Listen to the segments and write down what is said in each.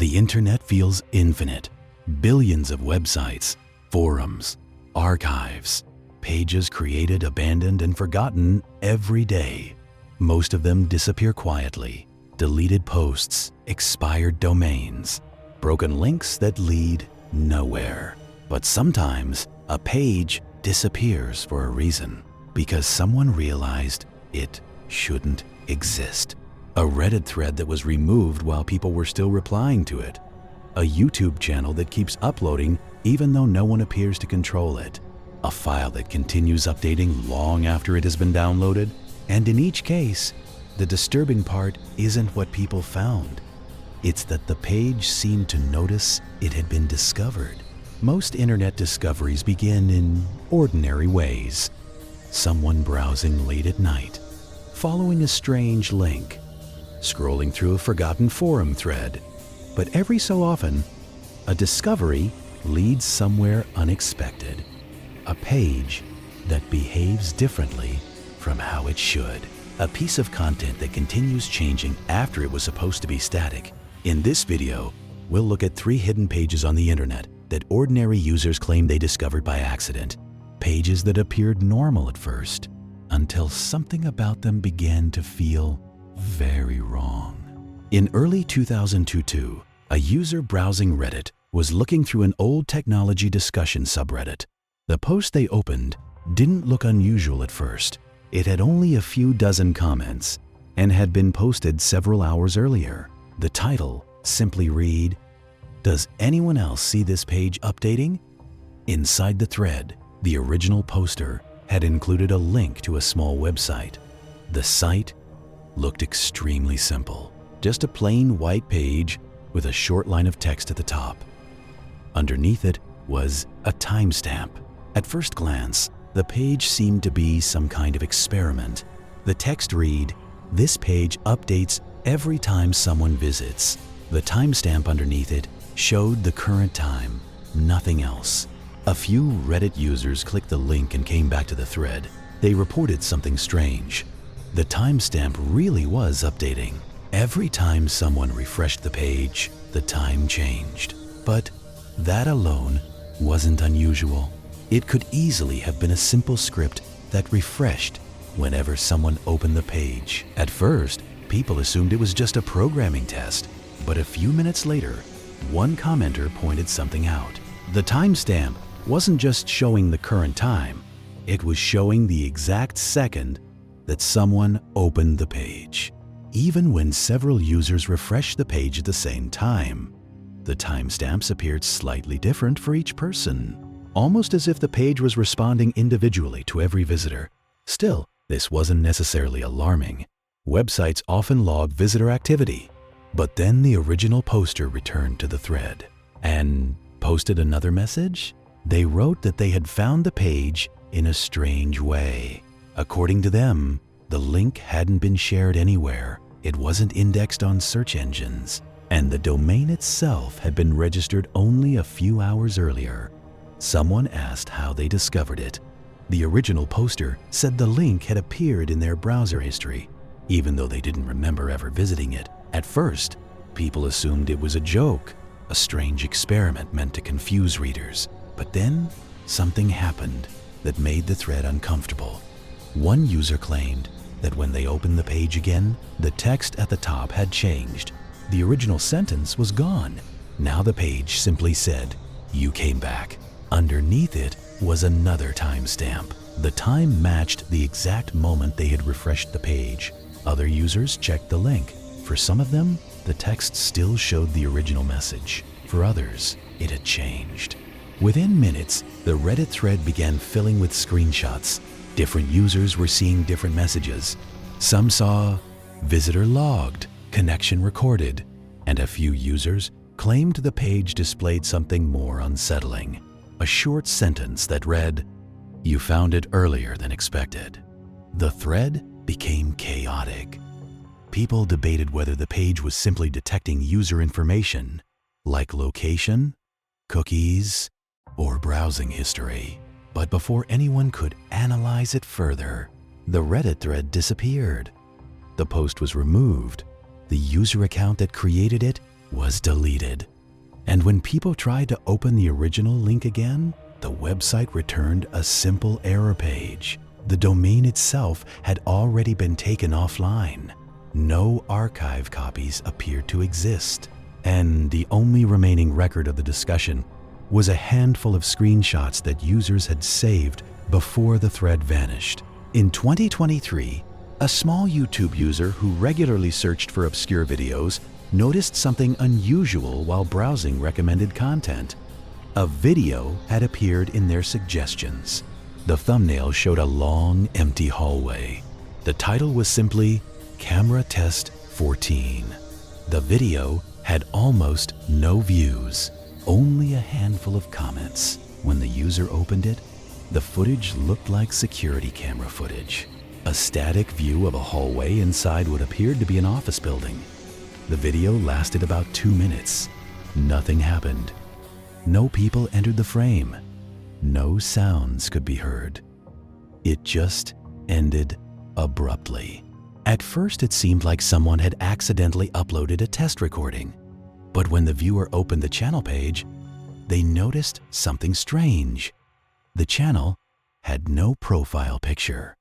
The internet feels infinite. Billions of websites, forums, archives, pages created, abandoned, and forgotten every day. Most of them disappear quietly. Deleted posts, expired domains, broken links that lead nowhere. But sometimes a page disappears for a reason, because someone realized it shouldn't exist. A Reddit thread that was removed while people were still replying to it. A YouTube channel that keeps uploading even though no one appears to control it. A file that continues updating long after it has been downloaded. And in each case, the disturbing part isn't what people found. It's that the page seemed to notice it had been discovered. Most internet discoveries begin in ordinary ways. Someone browsing late at night, following a strange link, scrolling through a forgotten forum thread. But every so often, a discovery leads somewhere unexpected. A page that behaves differently from how it should. A piece of content that continues changing after it was supposed to be static. In this video, we'll look at 3 hidden pages on the internet that ordinary users claim they discovered by accident. Pages that appeared normal at first, until something about them began to feel very wrong. In early 2022, a user browsing Reddit was looking through an old technology discussion subreddit. The post they opened didn't look unusual at first. It had only a few dozen comments and had been posted several hours earlier. The title simply read, "Does anyone else see this page updating?" Inside the thread, the original poster had included a link to a small website. The site looked extremely simple, just a plain white page with a short line of text at the top. Underneath it was a timestamp. At first glance, the page seemed to be some kind of experiment. The text read, "This page updates every time someone visits." The timestamp underneath it showed the current time, nothing else. A few Reddit users clicked the link and came back to the thread. They reported something strange. The timestamp really was updating. Every time someone refreshed the page, the time changed. But that alone wasn't unusual. It could easily have been a simple script that refreshed whenever someone opened the page. At first, people assumed it was just a programming test, but a few minutes later, one commenter pointed something out. The timestamp wasn't just showing the current time, it was showing the exact second that someone opened the page. Even when several users refreshed the page at the same time, the timestamps appeared slightly different for each person, almost as if the page was responding individually to every visitor. Still, this wasn't necessarily alarming. Websites often log visitor activity, but then the original poster returned to the thread and posted another message. They wrote that they had found the page in a strange way. According to them, the link hadn't been shared anywhere, it wasn't indexed on search engines, and the domain itself had been registered only a few hours earlier. Someone asked how they discovered it. The original poster said the link had appeared in their browser history, even though they didn't remember ever visiting it. At first, people assumed it was a joke, a strange experiment meant to confuse readers. But then, something happened that made the thread uncomfortable. One user claimed that when they opened the page again, the text at the top had changed. The original sentence was gone. Now the page simply said, "You came back." Underneath it was another timestamp. The time matched the exact moment they had refreshed the page. Other users checked the link. For some of them, the text still showed the original message. For others, it had changed. Within minutes, the Reddit thread began filling with screenshots. Different users were seeing different messages. Some saw "visitor logged," "connection recorded," and a few users claimed the page displayed something more unsettling. A short sentence that read, "You found it earlier than expected." The thread became chaotic. People debated whether the page was simply detecting user information, like location, cookies, or browsing history. But before anyone could analyze it further, the Reddit thread disappeared. The post was removed. The user account that created it was deleted. And when people tried to open the original link again, the website returned a simple error page. The domain itself had already been taken offline. No archive copies appeared to exist. And the only remaining record of the discussion was a handful of screenshots that users had saved before the thread vanished. In 2023, a small YouTube user who regularly searched for obscure videos noticed something unusual while browsing recommended content. A video had appeared in their suggestions. The thumbnail showed a long, empty hallway. The title was simply Camera Test 14. The video had almost no views, only a handful of comments. When the user opened it, the footage looked like security camera footage. A static view of a hallway inside what appeared to be an office building. The video lasted about 2 minutes. Nothing happened. No people entered the frame. No sounds could be heard. It just ended abruptly. At first, it seemed like someone had accidentally uploaded a test recording. But when the viewer opened the channel page, they noticed something strange. The channel had no profile picture,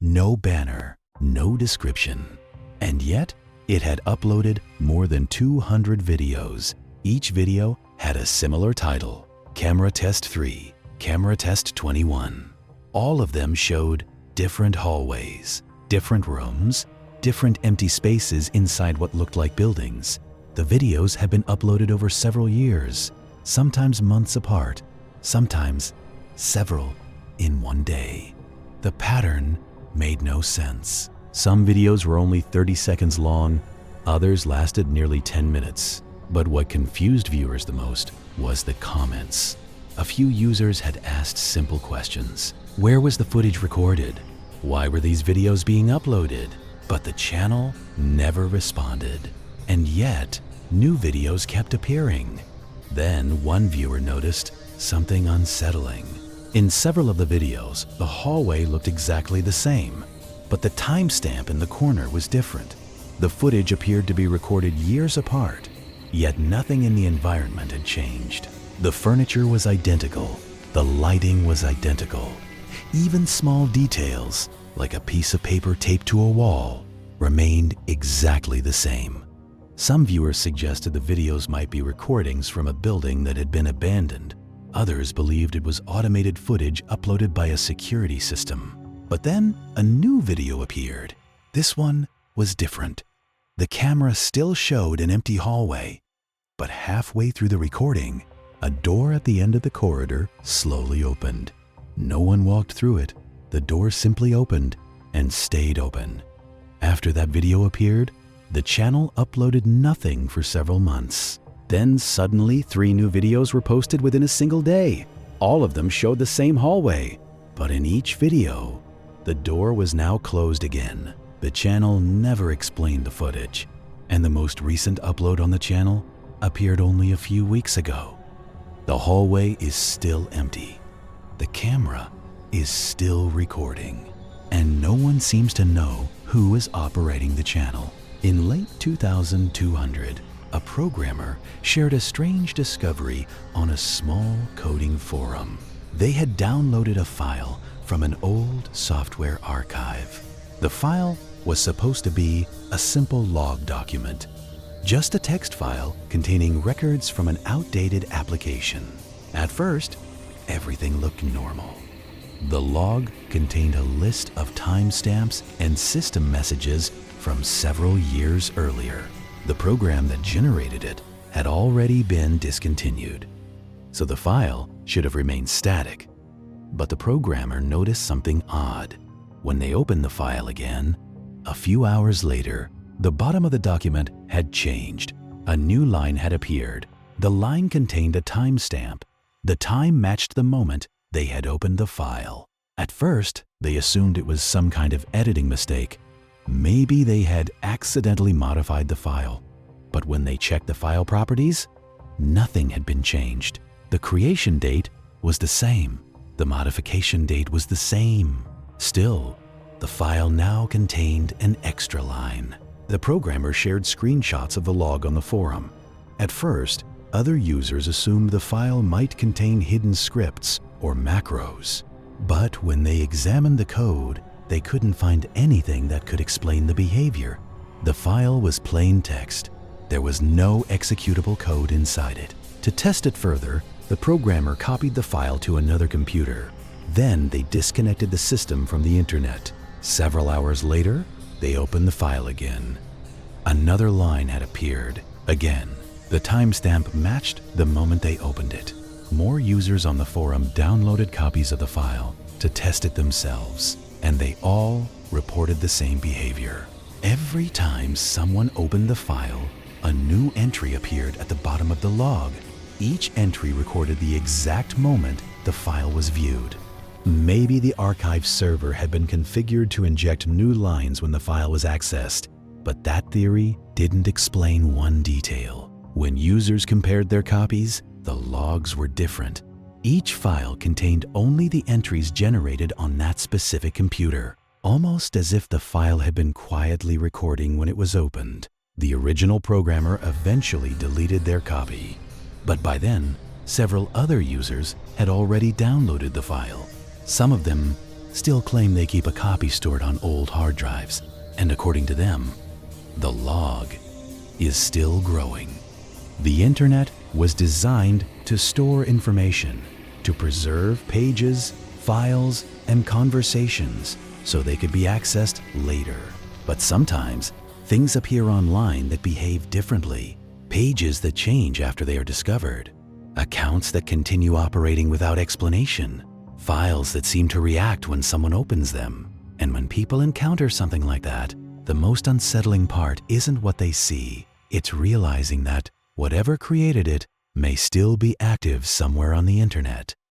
no banner, no description. And yet, it had uploaded more than 200 videos. Each video had a similar title: Camera Test 3, Camera Test 21. All of them showed different hallways, different rooms, different empty spaces inside what looked like buildings. The videos had been uploaded over several years, sometimes months apart, sometimes several in one day. The pattern made no sense. Some videos were only 30 seconds long, others lasted nearly 10 minutes. But what confused viewers the most was the comments. A few users had asked simple questions. Where was the footage recorded? Why were these videos being uploaded? But the channel never responded. And yet, new videos kept appearing. Then one viewer noticed something unsettling. In several of the videos, the hallway looked exactly the same, but the timestamp in the corner was different. The footage appeared to be recorded years apart, yet nothing in the environment had changed. The furniture was identical, the lighting was identical. Even small details, like a piece of paper taped to a wall, remained exactly the same. Some viewers suggested the videos might be recordings from a building that had been abandoned. Others believed it was automated footage uploaded by a security system. But then a new video appeared. This one was different. The camera still showed an empty hallway, but halfway through the recording, a door at the end of the corridor slowly opened. No one walked through it. The door simply opened and stayed open. After that video appeared, the channel uploaded nothing for several months. Then suddenly 3 new videos were posted within a single day. All of them showed the same hallway, but in each video, the door was now closed again. The channel never explained the footage, and the most recent upload on the channel appeared only a few weeks ago. The hallway is still empty. The camera is still recording, and no one seems to know who is operating the channel. In late 2200, a programmer shared a strange discovery on a small coding forum. They had downloaded a file from an old software archive. The file was supposed to be a simple log document, just a text file containing records from an outdated application. At first, everything looked normal. The log contained a list of timestamps and system messages from several years earlier. The program that generated it had already been discontinued, so the file should have remained static. But the programmer noticed something odd. When they opened the file again, a few hours later, the bottom of the document had changed. A new line had appeared. The line contained a timestamp. The time matched the moment they had opened the file. At first, they assumed it was some kind of editing mistake. Maybe they had accidentally modified the file. But when they checked the file properties, nothing had been changed. The creation date was the same. The modification date was the same. Still, the file now contained an extra line. The programmer shared screenshots of the log on the forum. At first, other users assumed the file might contain hidden scripts or macros. But when they examined the code, they couldn't find anything that could explain the behavior. The file was plain text. There was no executable code inside it. To test it further, the programmer copied the file to another computer. Then they disconnected the system from the internet. Several hours later, they opened the file again. Another line had appeared. Again, the timestamp matched the moment they opened it. More users on the forum downloaded copies of the file to test it themselves, and they all reported the same behavior. Every time someone opened the file, a new entry appeared at the bottom of the log. Each entry recorded the exact moment the file was viewed. Maybe the archive server had been configured to inject new lines when the file was accessed, but that theory didn't explain one detail. When users compared their copies, the logs were different. Each file contained only the entries generated on that specific computer, almost as if the file had been quietly recording when it was opened. The original programmer eventually deleted their copy, but by then, several other users had already downloaded the file. Some of them still claim they keep a copy stored on old hard drives, and according to them, the log is still growing. The internet was designed to store information, to preserve pages, files, and conversations so they could be accessed later. But sometimes, things appear online that behave differently, pages that change after they are discovered, accounts that continue operating without explanation, files that seem to react when someone opens them. And when people encounter something like that, the most unsettling part isn't what they see. It's realizing that whatever created it may still be active somewhere on the internet.